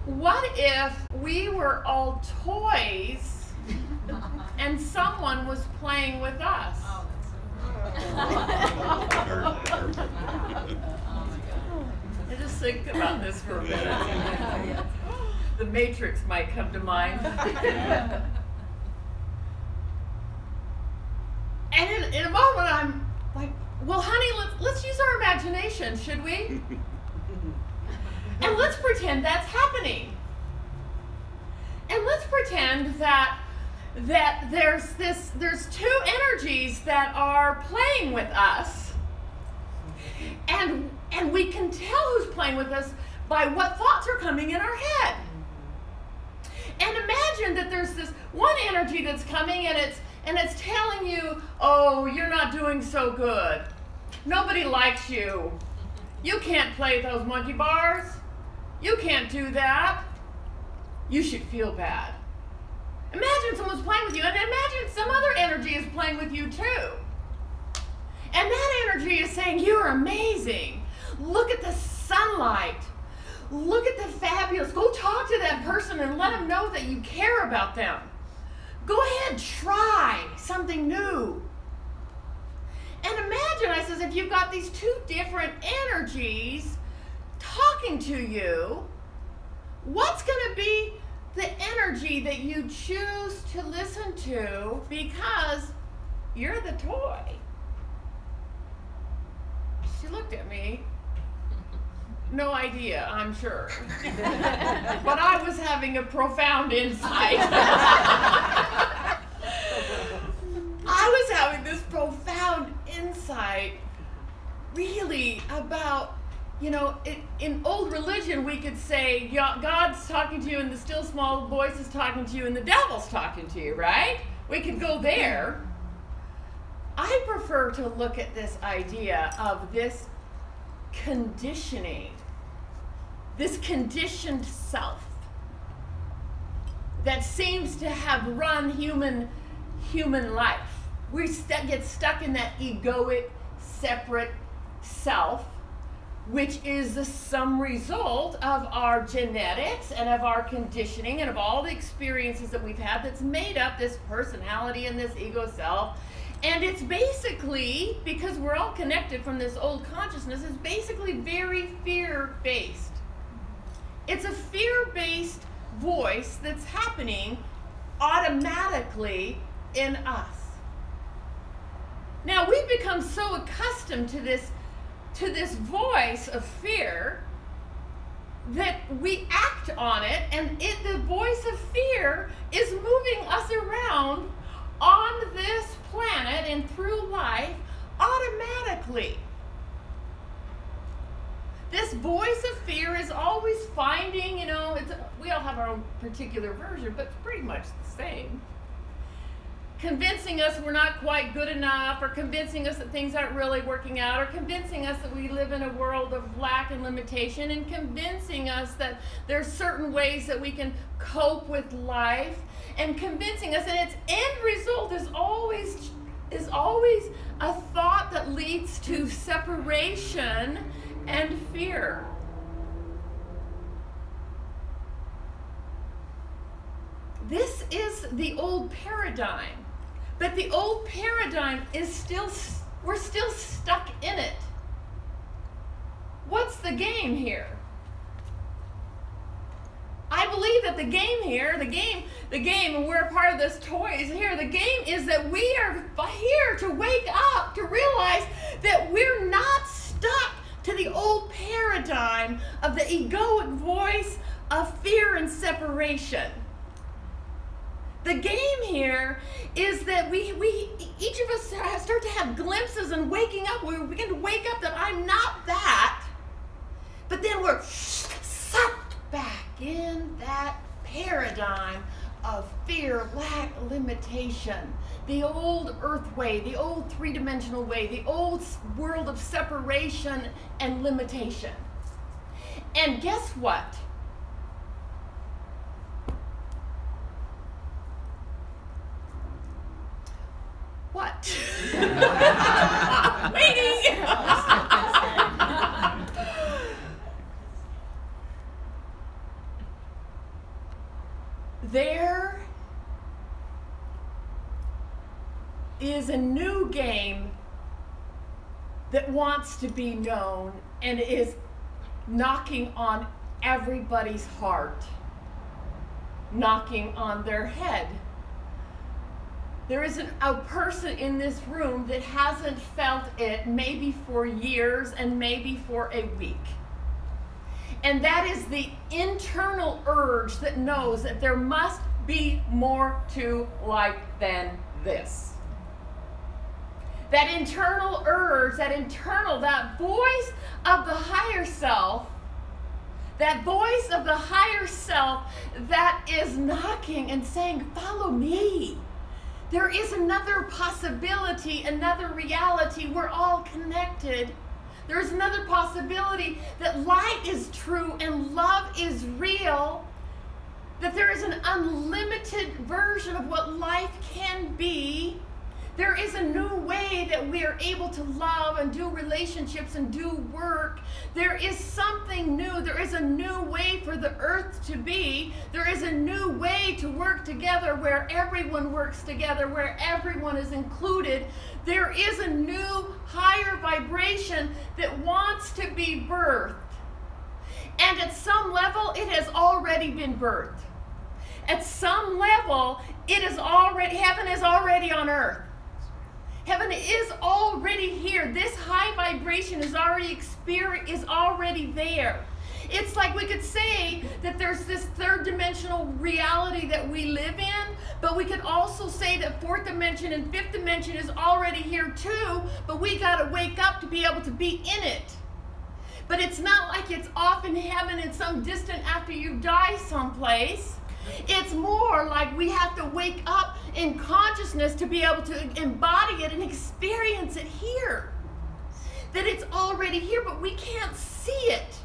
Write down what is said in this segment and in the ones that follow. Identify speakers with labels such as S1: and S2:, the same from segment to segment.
S1: What if we were all toys and someone was playing with us? Just think about this for a minute. The Matrix might come to mind. And in a moment I'm like, well honey, let's use our imagination, should we? And let's pretend that's happening. And let's pretend that there's two energies that are playing with us. And we can tell who's playing with us by what thoughts are coming in our head. And imagine that there's this one energy that's coming and it's telling you, oh, you're not doing so good. Nobody likes you. You can't play those monkey bars. You can't do that. You should feel bad. Imagine someone's playing with you, and imagine some other energy is playing with you too. And that energy is saying, you're amazing. Look at the sunlight. Look at the fabulous. Go talk to that person and let them know that you care about them. Go ahead, try something new. And imagine, I says, if you've got these two different energies talking to you, what's going to be the energy that you choose to listen to because you're the toy? She looked at me. No idea, I'm sure. But I was having a profound insight. I was having this profound insight really about, you know, in old religion we could say God's talking to you and the still small voice is talking to you and the devil's talking to you, right? We could go there. I prefer to look at this idea of this conditioning, this conditioned self that seems to have run human life. We get stuck in that egoic, separate self, which is the sum result of our genetics and of our conditioning and of all the experiences that we've had that's made up this personality and this ego self. And it's basically, because we're all connected from this old consciousness, it's basically very fear-based. It's a fear-based voice that's happening automatically in us. Now, we've become so accustomed to this voice of fear that we act on it, and the voice of fear is moving us around on this planet and through life automatically. This voice of fear is always finding, we all have our own particular version, but it's pretty much the same. Convincing us we're not quite good enough, or convincing us that things aren't really working out, or convincing us that we live in a world of lack and limitation, and convincing us that there's certain ways that we can cope with life, and convincing us, and its end result is always a thought that leads to separation and fear. This is the old paradigm, but the old paradigm is we're still stuck in it. What's the game here? I believe that the game here, and we're a part of this toys here, the game is that we are here to wake up, to realize that we're not stuck to the old paradigm of the egoic voice of fear and separation. The game here is that we each of us start to have glimpses and waking up. We begin to wake up that I'm not that, but then we're sucked back in that paradigm of fear, lack, limitation, the old earth way, the old three-dimensional way, the old world of separation and limitation. And guess what? What? Waiting! there is a new game that wants to be known and is knocking on everybody's heart, knocking on their head. There isn't a person in this room that hasn't felt it, maybe for years and maybe for a week. And that is the internal urge that knows that there must be more to life than this. That internal urge, that voice of the higher self, that voice of the higher self that is knocking and saying, follow me. There is another possibility, another reality. We're all connected. There's another possibility that light is true and love is real, that there is an unlimited version of what life can be. There is a new way that we are able to love and do relationships and do work. There is something new. There is a new way for the earth to be. There is a new way to work together where everyone works together, where everyone is included. There is a new higher vibration that wants to be birthed. And at some level, it has already been birthed. At some level, heaven is already on earth. Heaven is already here. This high vibration is already there. It's like we could say that there's this third dimensional reality that we live in, but we could also say that fourth dimension and fifth dimension is already here too, but we got to wake up to be able to be in it. But it's not like it's off in heaven in some distant after you die someplace. It's more like we have to wake up in consciousness to be able to embody it and experience it here. That it's already here, but we can't see it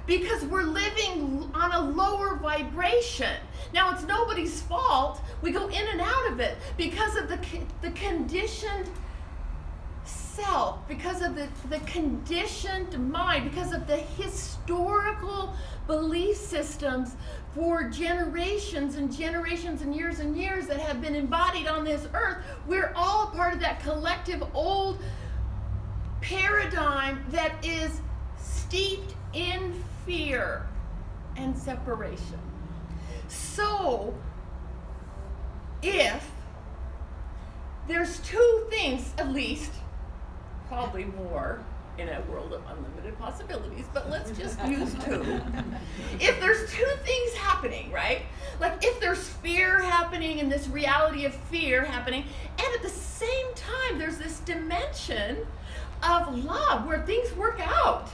S1: because we're living on a lower vibration. Now, it's nobody's fault. We go in and out of it because of the conditioned self, because of the conditioned mind, because of the historical belief systems for generations and generations and years that have been embodied on this earth. We're all a part of that collective old paradigm that is steeped in fear and separation. So, if there's two things, at least, probably more, in a world of unlimited possibilities, but let's just use two. If there's two things happening, right? Like if there's fear happening and this reality of fear happening, and at the same time there's this dimension of love where things work out,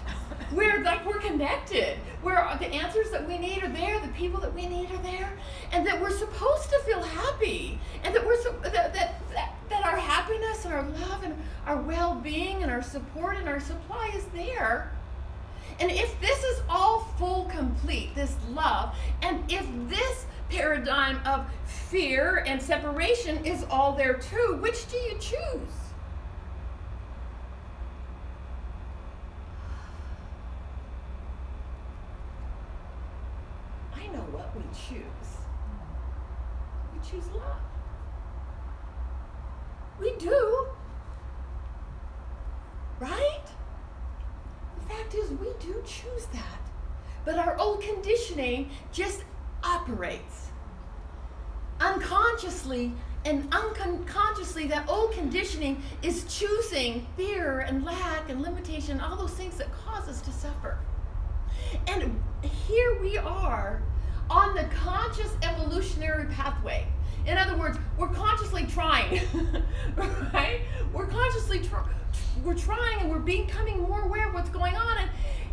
S1: where like we're connected, where the answers that we need are there, the people that we need are there, and that we're supposed to feel happy, and that that our happiness and our love and our well-being and our support and our supply is there. And if this is all full, complete, this love, and if this paradigm of fear and separation is all there too, which do you choose? I know what we choose. We choose love. We do. Right? The fact is, we do choose that. But our old conditioning just operates. Unconsciously and unconsciously, that old conditioning is choosing fear and lack and limitation, all those things that cause us to suffer. And here we are on the conscious evolutionary pathway. In other words, we're consciously trying, right? We're consciously we're trying, and we're becoming more aware of what's going on,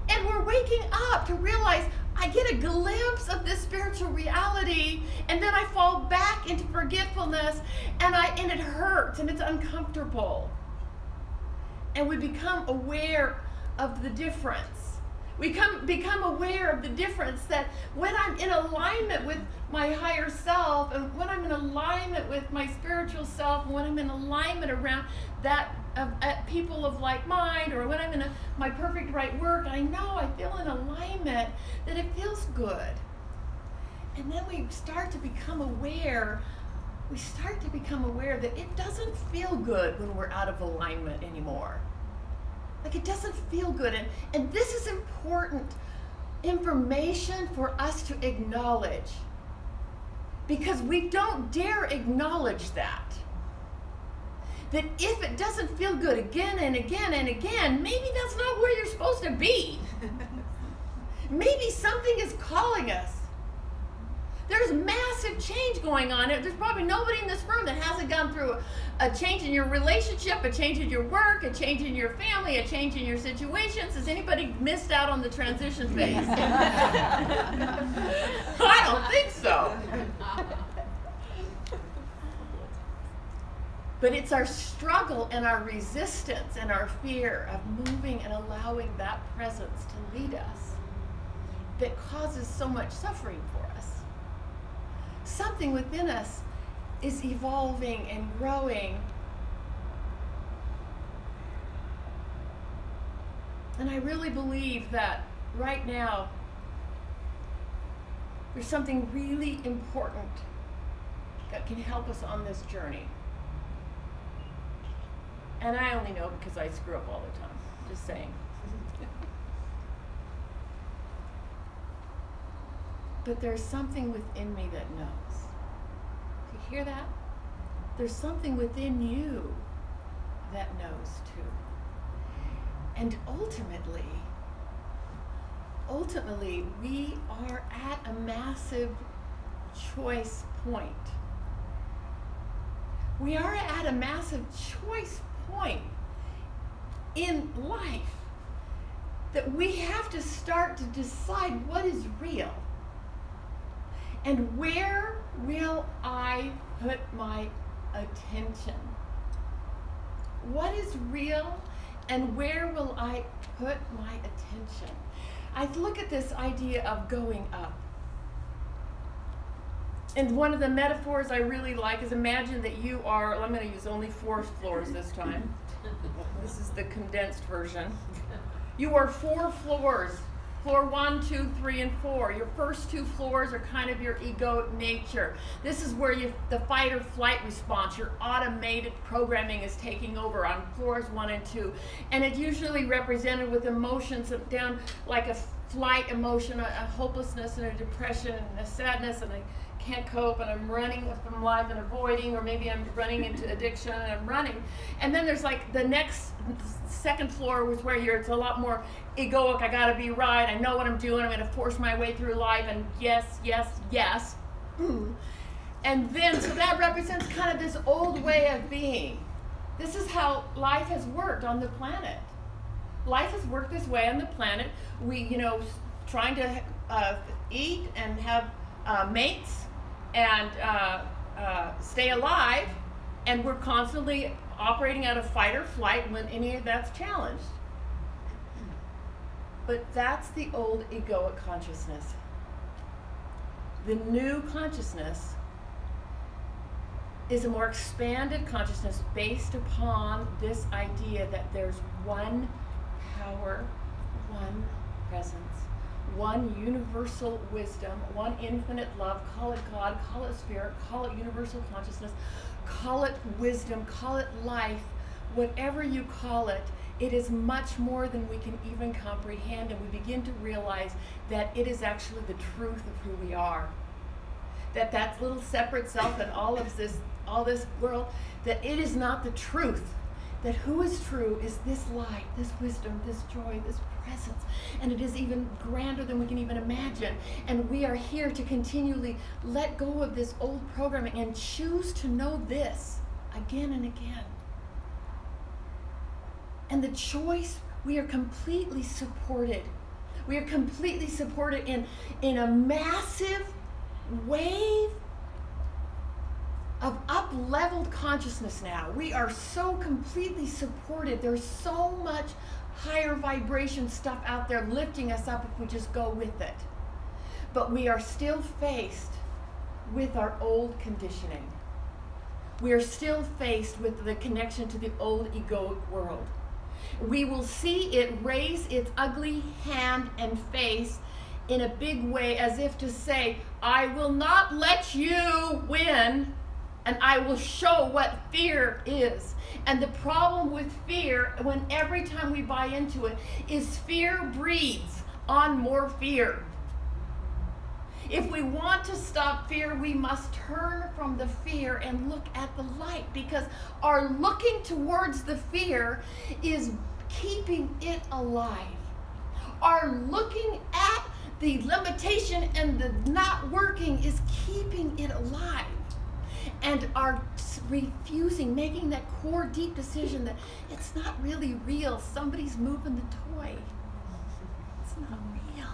S1: and we're waking up to realize I get a glimpse of this spiritual reality, and then I fall back into forgetfulness, and it hurts, and it's uncomfortable. And we become aware of the difference. We become aware of the difference that when I'm in alignment with my higher self, and when I'm in alignment with my spiritual self, and when I'm in alignment around that people of like mind, or when I'm in my perfect right work, I know I feel in alignment, that it feels good. And then we start to become aware that it doesn't feel good when we're out of alignment anymore. Like, it doesn't feel good. And this is important information for us to acknowledge, because we don't dare acknowledge that if it doesn't feel good again and again and again, maybe that's not where you're supposed to be. Maybe something is calling us. There's massive change going on. There's probably nobody in this room that hasn't gone through a change in your relationship, a change in your work, a change in your family, a change in your situations. Has anybody missed out on the transition phase? I don't think so. But it's our struggle and our resistance and our fear of moving and allowing that presence to lead us that causes so much suffering for us. Something within us is evolving and growing. And I really believe that right now there's something really important that can help us on this journey. And I only know because I screw up all the time, just saying. But there's something within me that knows. Do you hear that? There's something within you that knows too. And ultimately, we are at a massive choice point. We are at a massive choice point in life that we have to start to decide what is real. And where will I put my attention? What is real, and where will I put my attention? I look at this idea of going up. And one of the metaphors I really like is, imagine that you are, I'm going to use only 4 floors this time. This is the condensed version. You are 4 floors. Floor 1, 2, 3, and 4. Your first 2 floors are kind of your egoic nature. This is where the fight or flight response, your automated programming is taking over on floors 1 and 2. And it's usually represented with emotions down like a flight emotion, a hopelessness and a depression and a sadness, and I can't cope, and I'm running from life and avoiding, or maybe I'm running into addiction and I'm running. And then there's like the next second floor was where it's a lot more egoic. I gotta be right, I know what I'm doing, I'm gonna force my way through life, and yes, yes, yes. And then, so that represents kind of this old way of being. This is how life has worked on the planet. Life has worked this way on the planet. We, trying to eat and have mates and stay alive, and we're constantly operating out of fight or flight when any of that's challenged. But that's the old egoic consciousness. The new consciousness is a more expanded consciousness based upon this idea that there's one power, one presence, one universal wisdom, one infinite love. Call it God, call it spirit, call it universal consciousness, call it wisdom, call it life, whatever you call it. It is much more than we can even comprehend, and we begin to realize that it is actually the truth of who we are. That little separate self and all this world, that it is not the truth. That who is true is this light, this wisdom, this joy, this presence, and it is even grander than we can even imagine. And we are here to continually let go of this old programming and choose to know this again and again. And the choice, we are completely supported. We are completely supported in a massive wave of up-leveled consciousness now. We are so completely supported. There's so much higher vibration stuff out there lifting us up if we just go with it. But we are still faced with our old conditioning. We are still faced with the connection to the old egoic world. We will see it raise its ugly hand and face in a big way, as if to say, I will not let you win, and I will show what fear is. And the problem with fear, when every time we buy into it, is fear breeds on more fear. If we want to stop fear, we must turn from the fear and look at the light, because our looking towards the fear is keeping it alive. Our looking at the limitation and the not working is keeping it alive. And our refusing, making that core deep decision that it's not really real. Somebody's moving the toy. It's not real.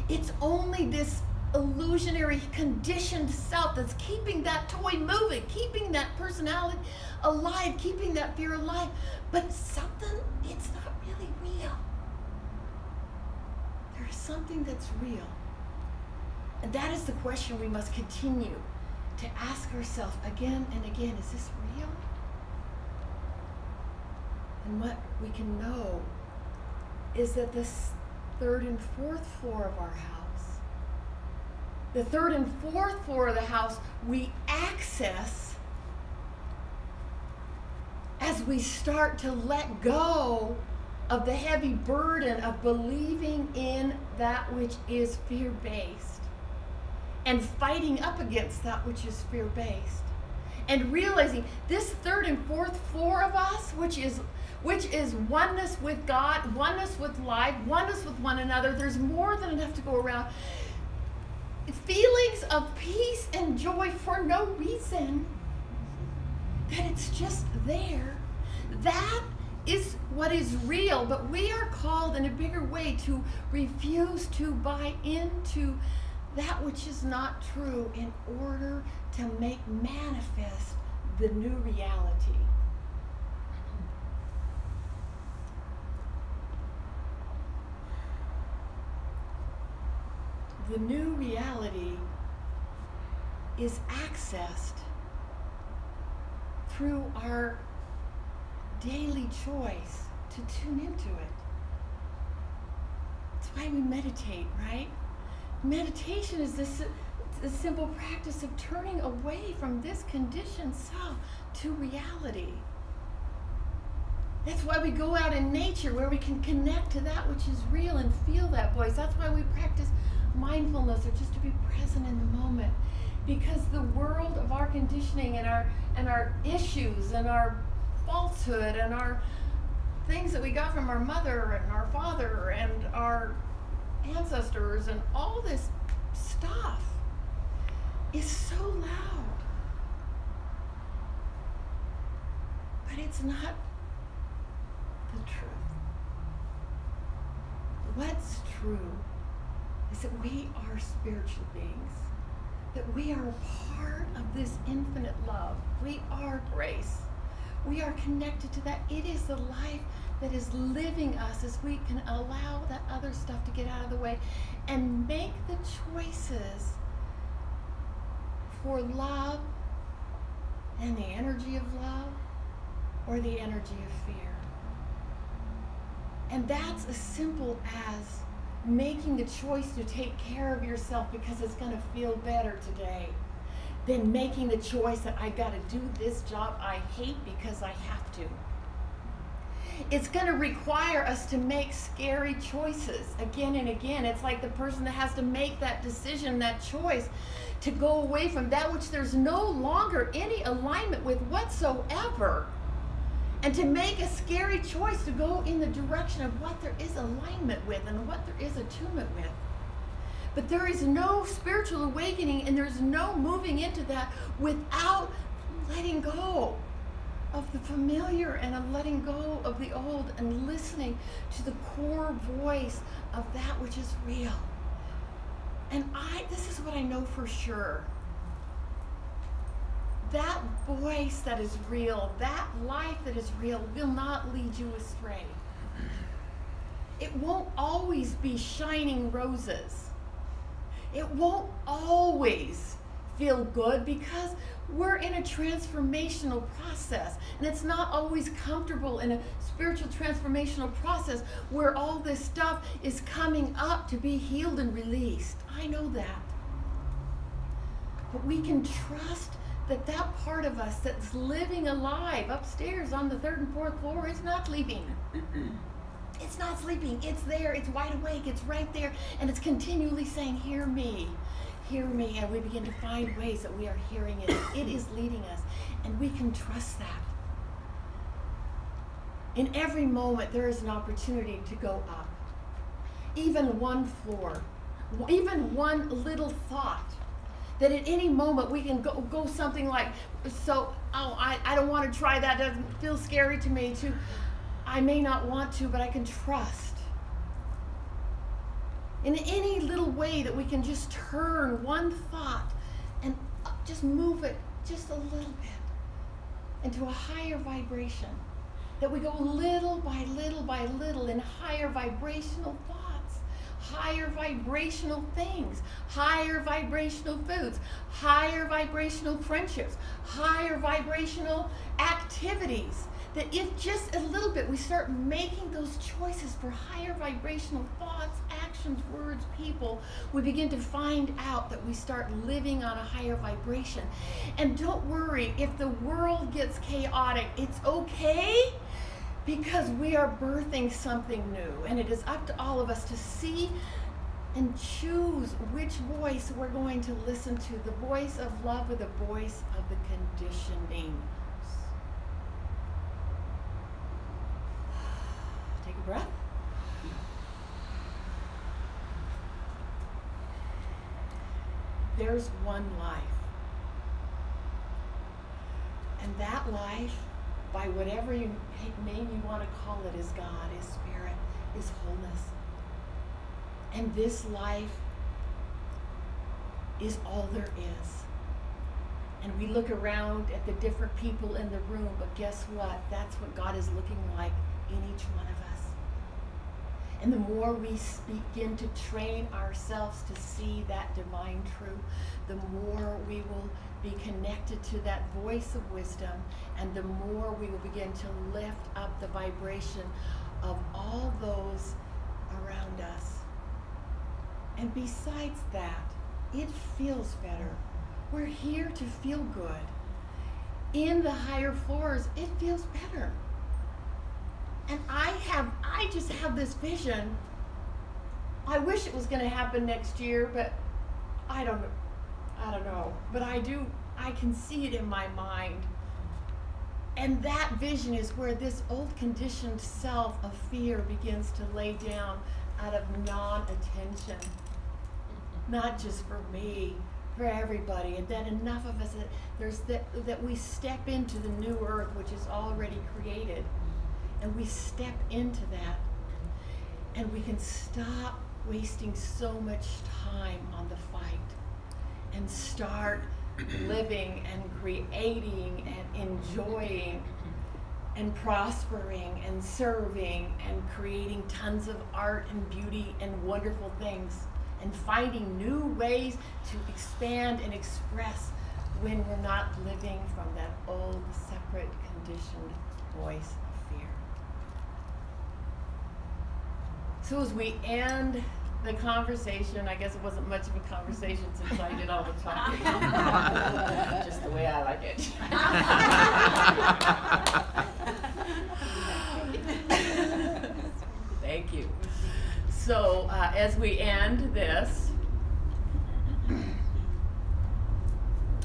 S1: It's only this illusionary conditioned self that's keeping that toy moving, keeping that personality alive, keeping that fear alive. But something, it's not really real. There's something that's real. And that is the question we must continue to ask ourselves again and again. Is this real? And what we can know is that this third and fourth floor of our house, the third and fourth floor of the house, we access as we start to let go of the heavy burden of believing in that which is fear-based and fighting up against that which is fear-based, and realizing this third and fourth floor of us, which is oneness with God, oneness with life, oneness with one another. There's more than enough to go around. Feelings of peace and joy for no reason, that it's just there. That is what is real, but we are called in a bigger way to refuse to buy into that which is not true in order to make manifest the new reality. The new reality is accessed through our daily choice to tune into it. That's why we meditate, right? Meditation is the simple practice of turning away from this conditioned self to reality. That's why we go out in nature, where we can connect to that which is real and feel that voice. That's why we practice mindfulness, or just to be present in the moment. Because the world of our conditioning and our issues and our falsehood and our things that we got from our mother and our father and our ancestors and all this stuff is so loud. But it's not the truth. What's true is that we are spiritual beings, that we are a part of this infinite love. We are grace. We are connected to that. It is the life that is living us, as we can allow that other stuff to get out of the way and make the choices for love and the energy of love, or the energy of fear. And that's as simple as making the choice to take care of yourself because it's going to feel better today, than making the choice that I got to do this job I hate because I have to. It's going to require us to make scary choices again and again. It's like the person that has to make that decision, that choice, to go away from that which there's no longer any alignment with whatsoever, and to make a scary choice to go in the direction of what there is alignment with and what there is attunement with. But there is no spiritual awakening, and there's no moving into that without letting go of the familiar and of letting go of the old and listening to the core voice of that which is real. And this is what I know for sure. That voice that is real, that life that is real, will not lead you astray. It won't always be shining roses. It won't always feel good because we're in a transformational process, and it's not always comfortable in a spiritual transformational process where all this stuff is coming up to be healed and released. I know that. But we can trust that that part of us that's living alive upstairs on the 3rd and 4th floor is not sleeping. It's not sleeping. It's there. It's wide awake. It's right there. And it's continually saying, hear me. Hear me. And we begin to find ways that we are hearing it. It is leading us. And we can trust that. In every moment, there is an opportunity to go up. Even one floor. Even one little thought. That at any moment we can go something like, I don't want to try that. Doesn't feel scary to me. I may not want to, but I can trust. In any little way that we can just turn one thought and just move it just a little bit into a higher vibration. That we go little by little by little in higher vibrational thoughts, higher vibrational things, higher vibrational foods, higher vibrational friendships, higher vibrational activities. That if just a little bit we start making those choices for higher vibrational thoughts, actions, words, people, we begin to find out that we start living on a higher vibration. And don't worry, if the world gets chaotic, it's okay, because we are birthing something new. And it is up to all of us to see and choose which voice we're going to listen to, the voice of love or the voice of the conditioning. Take a breath. There's one life. And that life, by whatever name you want to call it, is God, is spirit, is wholeness. And this life is all there is. And we look around at the different people in the room, but guess what? That's what God is looking like in each one of us. And the more we begin to train ourselves to see that divine truth, the more we will be connected to that voice of wisdom, and the more we will begin to lift up the vibration of all those around us. And besides that, it feels better. We're here to feel good. In the higher floors, it feels better. And I just have this vision. I wish it was going to happen next year, but I don't know. But I can see it in my mind. And that vision is where this old conditioned self of fear begins to lay down out of non-attention. Not just for me, for everybody. And then enough of us that we step into the new earth, which is already created. And we step into that, and we can stop wasting so much time on the fight and start living and creating and enjoying and prospering and serving and creating tons of art and beauty and wonderful things and finding new ways to expand and express when we're not living from that old, separate, conditioned voice of fear. So as we end the conversation, I guess it wasn't much of a conversation since I did all the talking. Just the way I like it. Thank you. So as we end this,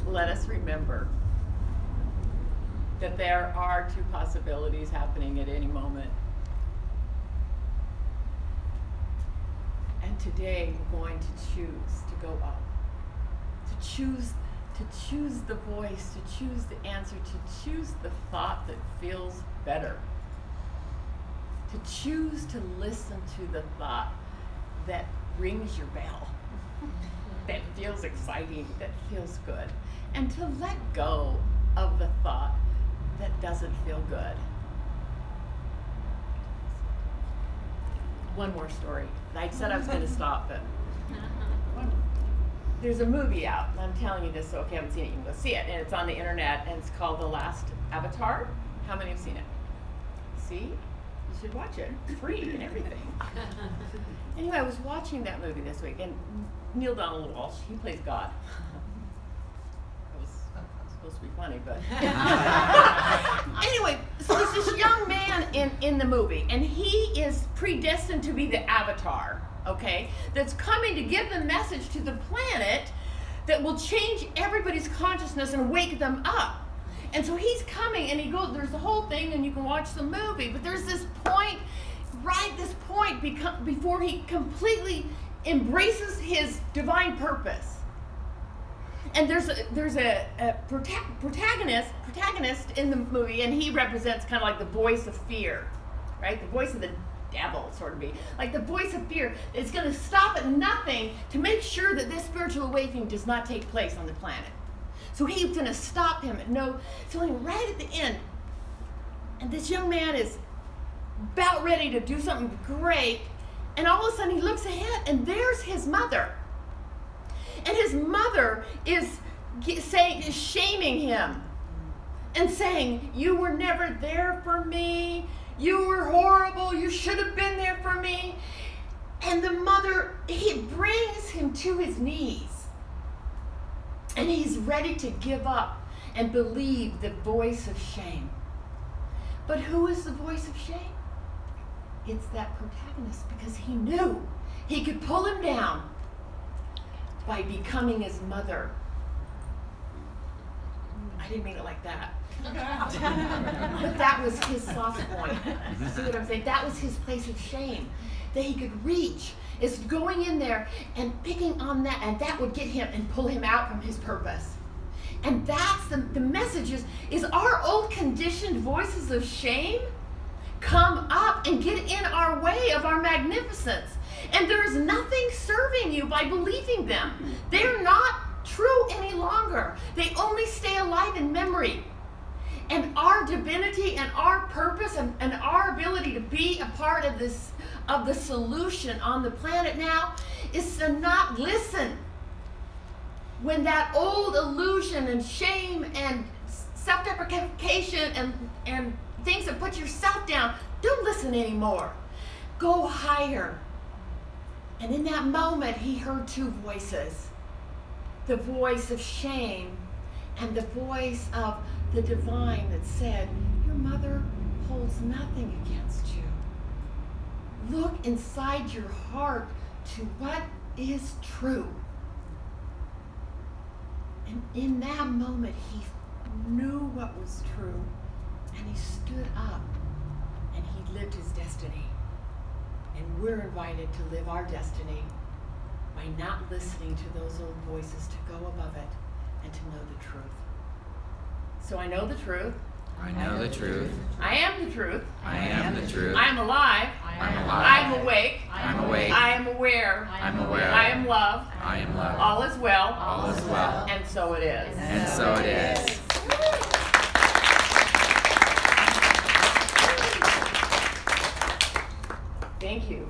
S1: let us remember that there are two possibilities happening at any moment. And today we're going to choose to go up, to choose the voice, to choose the answer, to choose the thought that feels better, to choose to listen to the thought that rings your bell, that feels exciting, that feels good, and to let go of the thought that doesn't feel good. One more story. I said I was going to stop, but there's a movie out, and I'm telling you this, so if you haven't seen it, you can go see it. And it's on the internet, and it's called The Last Avatar. How many have seen it? See? You should watch it. It's free and everything. Anyway, I was watching that movie this week, and Neil Donald Walsh, he plays God. It was supposed to be funny, but... Anyway, so there's this young man in the movie, and he is predestined to be the Avatar. Okay, that's coming to give the message to the planet that will change everybody's consciousness and wake them up. And so he's coming, and he goes, there's the whole thing, and you can watch the movie, but there's this point, before he completely embraces his divine purpose. And there's a protagonist in the movie, and he represents kind of like the voice of fear, right? The voice of the devil, sort of be like the voice of fear. It's going to stop at nothing to make sure that this spiritual awakening does not take place on the planet. So he's going to stop him at no. So right at the end, and this young man is about ready to do something great, and all of a sudden he looks ahead, and there's his mother, and his mother is shaming him and saying, "You were never there for me. You were horrible. You should have been there for me." And the mother, he brings him to his knees. And he's ready to give up and believe the voice of shame. But who is the voice of shame? It's that protagonist, because he knew he could pull him down by becoming his mother. I didn't mean it like that. But that was his soft point. See what I'm saying? That was his place of shame that he could reach, is going in there and picking on that, and that would get him and pull him out from his purpose. And that's the message is our old conditioned voices of shame come up and get in our way of our magnificence. And there is nothing serving you by believing them. They're not true any longer. They only stay alive in memory. And our divinity and our purpose and our ability to be a part of this, of the solution on the planet now, is to not listen when that old illusion and shame and self-deprecation and things that put yourself down, don't listen anymore. Go higher. And in that moment, he heard two voices. The voice of shame and the voice of the divine that said, your mother holds nothing against you. Look inside your heart to what is true. And in that moment, he knew what was true, and he stood up, and he lived his destiny. And we're invited to live our destiny by not listening to those old voices, to go above it and to know the truth. So I know the truth.
S2: I know the truth.
S1: I am the truth.
S2: I am the truth.
S1: I am alive.
S2: I am alive.
S1: I am awake.
S2: I am awake.
S1: I am aware.
S2: I am aware.
S1: I am loved.
S2: I am loved.
S1: All is well.
S2: All is well.
S1: And so it is.
S2: And so it is.
S1: Thank you.